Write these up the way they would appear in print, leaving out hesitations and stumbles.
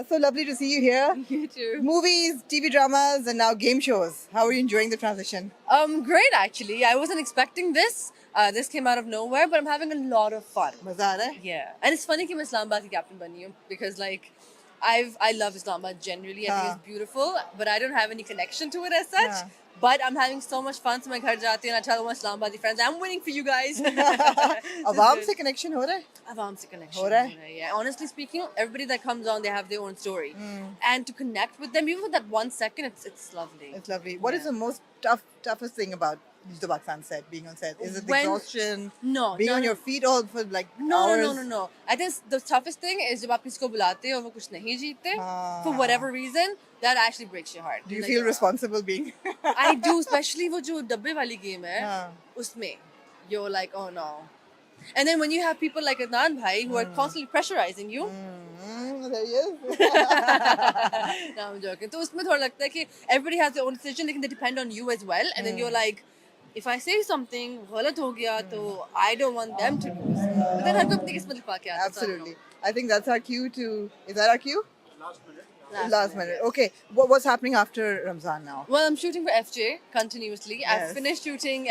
So lovely to see you here. You too. Movies, TV dramas, and now game shows. How are you enjoying the transition? Great actually. I wasn't expecting this. This came out of nowhere, but I'm having a lot of fun. मजा आ रहा है? Yeah, and it's funny कि मैं इस्लामाबाद की captain बनी हूँ because like I love Islamabad generally. I think it's beautiful, but I don't have any connection to it as such. हाँ. But I'm having so much fun. So मैं घर जाती हूँ and I tell all my Islamabadi friends, I'm winning for you guys. आवाम से connection हो रहा है? Awam se connection. हो रहा है? Yeah. Honestly speaking, everybody that comes on, they have their own story, and to connect with them, even for that 1 second, it's lovely. It's lovely. What is the most toughest thing about Jito Pakistan set, being on set? Is it the When- exhaustion? No, Being no, on no. your feet all for like No, hours? no. I think the toughest thing is जब आप किसी को बुलाते हो और वो कुछ नहीं जीतते for whatever reason, that actually breaks your heart. Do you Like, feel responsible being? I do, especially वो जो डब्बे वाली game है, हाँ. उसमें you're like, oh no. And then when you have people like Adnan Bhai who are constantly pressurizing you, There he is. no, I'm joking. तो उसमें थोड़ा लगता है कि everybody has their own decision, लेकिन they depend on you as well. And then you're like, if I say something गलत हो गया तो I don't want them to lose. But then हर कोई अपनी किस्मत लिखवा के आता है. Absolutely. I think that's our cue to. Is that our cue? Last minute. yes. Okay. What's happening after Ramzan now? Well, I'm shooting for FJ continuously. Yes. I've finished shooting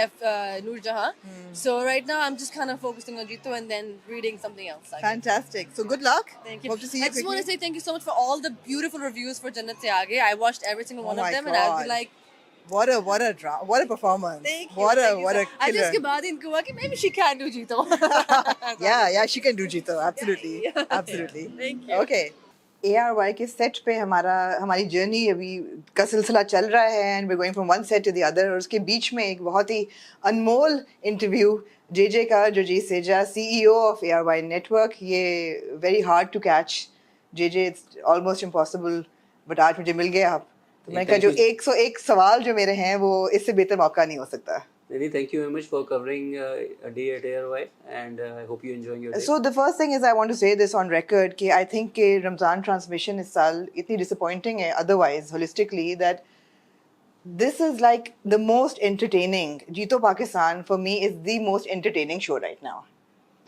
Noor Jahan. So right now I'm just kind of focusing on Jito and then reading something else. I guess. Fantastic. So good luck. Thank you. Hope to see you I just want to quickly. say thank you so much for all the beautiful reviews for Jannat Se Aage. I watched every single one Oh of my them and I'll be God. like, What a performance. thank you. What thank you a so- I killer. just के बाद इनको हुआ कि maybe she can do Jito. Yeah, she can do Jito. Absolutely. Yeah. Absolutely. Thank you. Okay. ARY के set पे हमारी journey अभी का सिलसिला चल रहा है and we going from one set to the other और उसके बीच में एक बहुत ही अनमोल इंटरव्यू जेजे का जो जी Seja CEO of ARY network ये very hard to catch JJ it's almost impossible but आज मुझे मिल गया आप तो मैंने कहा जो 101 सवाल जो मेरे हैं वो इससे बेहतर मौका नहीं हो सकता. Nidhi, thank you very much for covering a day at ARY and I hope you're enjoying your day. So the first thing is I want to say this on record कि I think कि Ramzan transmission इस साल इतनी disappointing है otherwise holistically that this is like the most entertaining. जीतो Pakistan for me is the most entertaining show right now.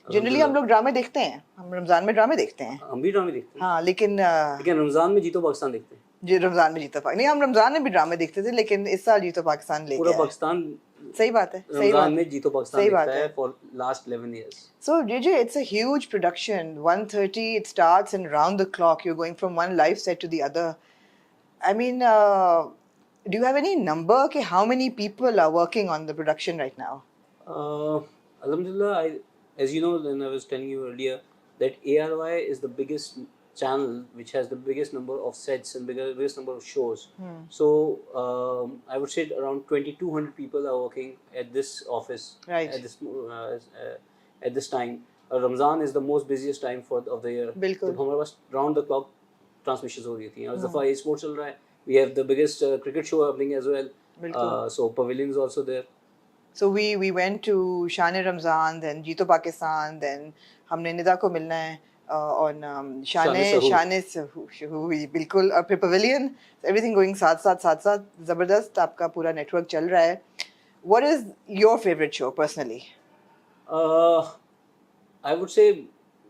Generally हम लोग ड्रामे देखते हैं, हम रमज़ान में ड्रामे देखते हैं. हम भी ड्रामे देखते हैं हाँ लेकिन रमजान में जीतो पाकिस्तान देखते हैं. जी रमज़ान में जीतो पाकिस्तान नहीं हम रमज़ान में भी ड्रामे देखते थे लेकिन इस साल जीतो पाकिस्तान लेके पूरा आए. पाकिस्तान सही बात है सही रमजान बात में जीतो पाकिस्तान सही देखता बात है है. for last 11 years. So JJ, it's a huge production. 1:30 it starts and round the clock you're going from one live set to the other. I mean, do you have any number? Okay, how many people are working on the production right now? Alhamdulillah, as you know, and I was telling you earlier that ARY is the biggest channel which has the biggest number of sets and biggest number of shows. So I would say around 2,200 people are working at this office Right. at this time. Ramzan is the most busiest time of the year. बिल्कुल. तो हमारे पास round the clock transmissions हो रही थी. और इस दफा ये sport चल रहा है. We have the biggest cricket show happening as well. बिल्कुल. So pavilion is also there. So we went to Shan Ramzan, then Jeeto Pakistan, then हमने निदा को मिलना है on Shan-e Sahu बिल्कुल और फिर pavilion, everything going साथ जबरदस्त आपका पूरा network चल रहा है. What is your favorite show personally? I would say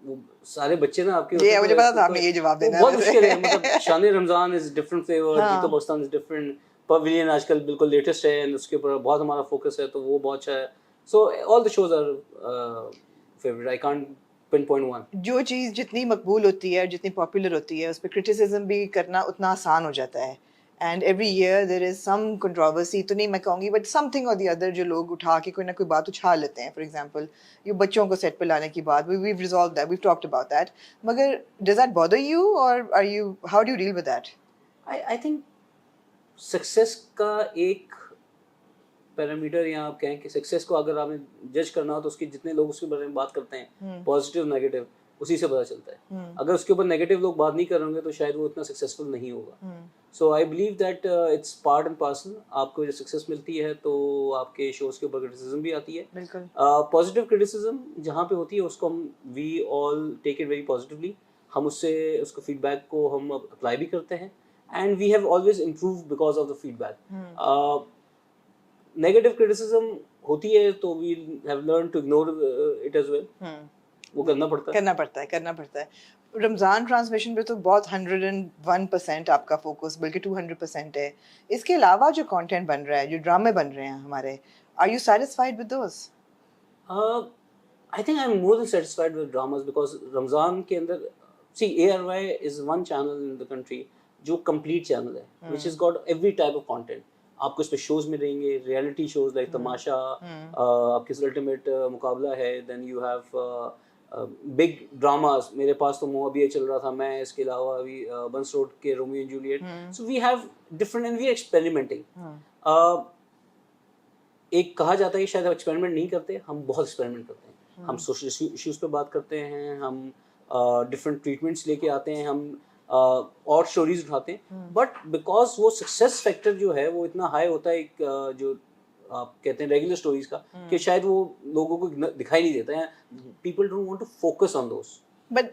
वो सारे बच्चे ना आपके ये मुझे पता था आपने ये जवाब देना है बहुत वैसे. मुश्किल है मतलब शान रमजान इज डिफरेंट फ्लेवर हाँ. जीतो पाकिस्तान इज डिफरेंट पवेलियन आजकल बिल्कुल लेटेस्ट है and उसके ऊपर बहुत हमारा फोकस है तो वो बहुत अच्छा है so all the shows are favourite I can't pin point one. जो चीज़ जितनी मकबूल होती है जितनी पॉपुलर होती है उस पर क्रिटिसिज्म भी करना उतना आसान हो जाता है and every year there is some controversy तो नहीं मैं कहूँगी बट समथिंग और द अदर जो लोग उठा के कोई ना कोई बात उछाल लेते हैं. फॉर एग्जांपल ये बच्चों को सेट पे लाने की बात we resolve that we talked about that मगर डज दैट बॉदर यू और are you how do you deal with that? I think success का एक पैरामीटर या आप कहें कि सक्सेस को अगर आपने जज करना हो तो उसके जितने लोग उसके बारे में बात करते हैं पॉजिटिव नेगेटिव उसी से पता चलता है. अगर उसके ऊपर नेगेटिव लोग बात नहीं कर रहे होंगे तो शायद वो इतना सक्सेसफुल नहीं होगा. So I believe that it's part and parcel. आपको जब सक्सेस मिलती है तो आपके शोज के ऊपर क्रिटिसिज्म भी आती है. बिल्कुल. पॉजिटिव क्रिटिसिज्म जहाँ पे होती है उसको हम we all take it very positively. हम उससे उसको फीडबैक को हम अप्लाई भी करते हैं and we have always improve because of the feedback. Negative criticism होती है तो we have learn to ignore it as well. वो करना पड़ता है. करना पड़ता है रमज़ान ट्रांसमिशन पे तो बहुत 101% आपका फोकस बल्कि 200% है। इसके अलावा जो कंटेंट बन रहा है, जो ड्रामे बन रहे हैं हमारे, are you satisfied with those? I think I'm more than satisfied with dramas because Ramzan के अंदर see ARY is one channel in the country जो complete channel है which has got every type of content. आपको इस पे shows मिलेंगे, reality shows like तमाशा, आपके ultimate मुकाबला है, then you have big dramas. मेरे पास तो अभी ये चल रहा था, मैं इसके अलावा अभी बंस रोड के Romeo and Juliet. So we have different and we experimenting. एक कहा जाता है कि शायद हम एक्सपेरिमेंट नहीं करते, हम बहुत एक्सपेरिमेंट करते हैं. हम सोशल इश्यूज पे बात करते हैं, हम डिफरेंट ट्रीटमेंट्स लेके आते हैं, हम और स्टोरीज उठाते हैं. बट बिकॉज वो सक्सेस फैक्टर जो है वो इतना हाई होता है, एक जो आप कहते हैं रेगुलर स्टोरीज का, कि शायद वो लोगों को दिखाई नहीं देता है. People don't want to focus on those. But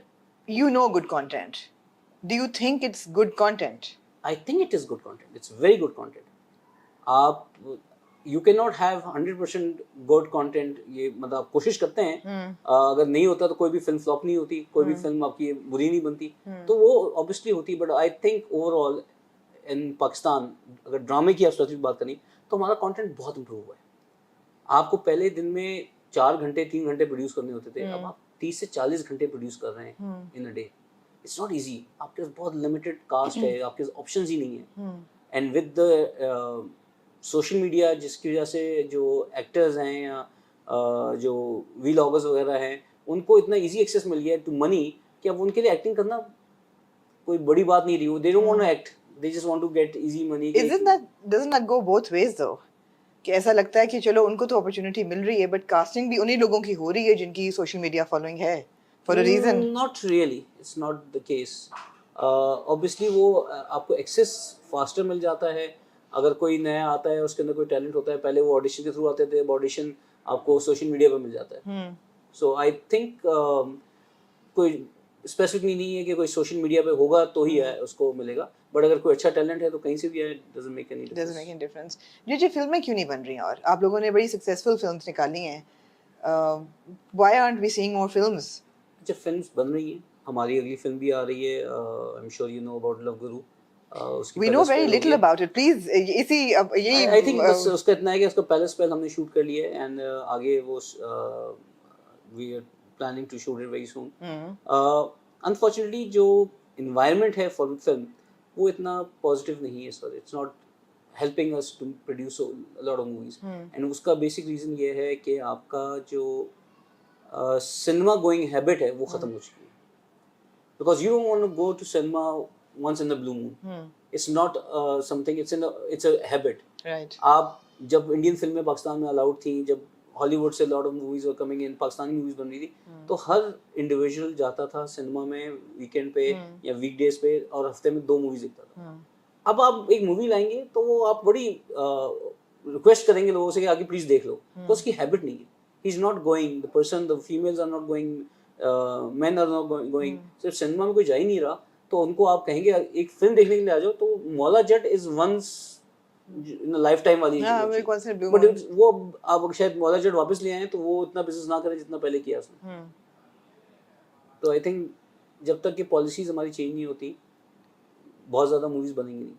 you know good content. Do you think it's good content? I think it is good content. It's very good content. आप you cannot have 100% good content. ये मतलब आप कोशिश करते हैं, अगर नहीं होता तो कोई भी फिल्म फ्लॉप नहीं होती, कोई भी फिल्म आपकी बुरी नहीं बनती, तो वो ऑब्वियसली होती. बट आई थिंक ओवरऑल इन पाकिस्तान अगर ड्रामे की आप स्पेसिफिक बात करें तो हमारा कंटेंट बहुत इम्प्रूव हुआ है. आपको पहले दिन में 4 घंटे 3 घंटे प्रोड्यूस करने होते थे, अब आप 30 से 40 घंटे प्रोड्यूस कर रहे हैं in a day. It's not easy. आपके पास बहुत लिमिटेड कास्ट है, आपके पास ऑप्शंस ही नहीं है. And with the social media जिसकी वजह से जो एक्टर्स हैं या जो वीलॉगर्स वगैरह हैं, उनको इतना इजी एक्सेस मिल गया टू मनी कि अब उनके लिए एक्टिंग करना कोई बड़ी बात नहीं रही. They don't want to act, they just want to get easy money. Doesn't that go both ways though? कि ऐसा लगता है कि चलो उनको तो अपॉर्चुनिटी मिल रही है बट कास्टिंग भी उन्हीं लोगों की हो रही है जिनकी सोशल मीडिया फॉलोइंग है for a reason. Not really, it's not the case. Obviously वो आपको एक्सेस फास्टर मिल जाता है. अगर कोई नया आता है, उसके अंदर कोई टैलेंट होता है, पहले वो ऑडिशन के थ्रू आते थे, अब ऑडिशन आपको सोशल मीडिया पर मिल जाता है. सो आई थिंक कोई स्पेसिफिक नहीं है कि कोई सोशल मीडिया पे होगा तो ही है उसको मिलेगा. बट अगर कोई अच्छा टैलेंट है तो कहीं से भी है, doesn't make any Doesn't make any difference. जी फिल्में क्यों नहीं बन रही हैं? और आप लोगों ने बड़ी सक्सेसफुल फिल्म्स निकाली हैं. Why aren't we seeing more films? अच्छा, फिल्म्स बन रही हैं. हमारी अगली फिल्म भी आ रही है. I am sure you know about love Guru. We know very little about it. Please इसी अब यही आई थिंक बस उसका इतना है कि उसका पहले स्पेल हमने शूट कर लिया है एंड आगे वो we are planning to shoot it very soon. Unfortunately जो एनवायरनमेंट है फॉर फिल्म वो इतना पॉजिटिव नहीं है इस वक्त. It's not helping us to produce a lot of movies. And उसका बेसिक रीजन ये है कि आपका जो सिनेमा गोइंग हैबिट है वो खत्म हो चुकी है. Because you don't want to go to cinema once in the blue moon. It's not something, it's a habit. Right. आप जब इंडियन फिल्में पाकिस्तान में अलाउड थी, जब हॉलीवुड से lot of movies were coming in, Pakistani movies बन रही थी, तो हर इंडिविजुअल जाता था सिनेमा में वीकेंड पे या वीकडेज पे और हफ्ते में 2 मूवीज देखता था. अब आप एक मूवी लाएंगे तो वो आप बड़ी रिक्वेस्ट करेंगे लोगों से कि आगे प्लीज देख लो, तो उसकी हैबिट नहीं है. He is not going, the person, the females are not going, men are not going. सिर्फ सिनेमा में कोई जा ही नहीं रहा, तो उनको आप कहेंगे एक फिल्म देखने के लिए आ जाओ, तो Maula Jatt is once in life time वाली. बट वो आप शायद मौला जट वापस ले आए तो वो इतना बिजनेस ना करे जितना पहले किया उसने. तो आई थिंक जब तक कि पॉलिसीज हमारी चेंज नहीं होती बहुत ज्यादा मूवीज बनेंगी नहीं.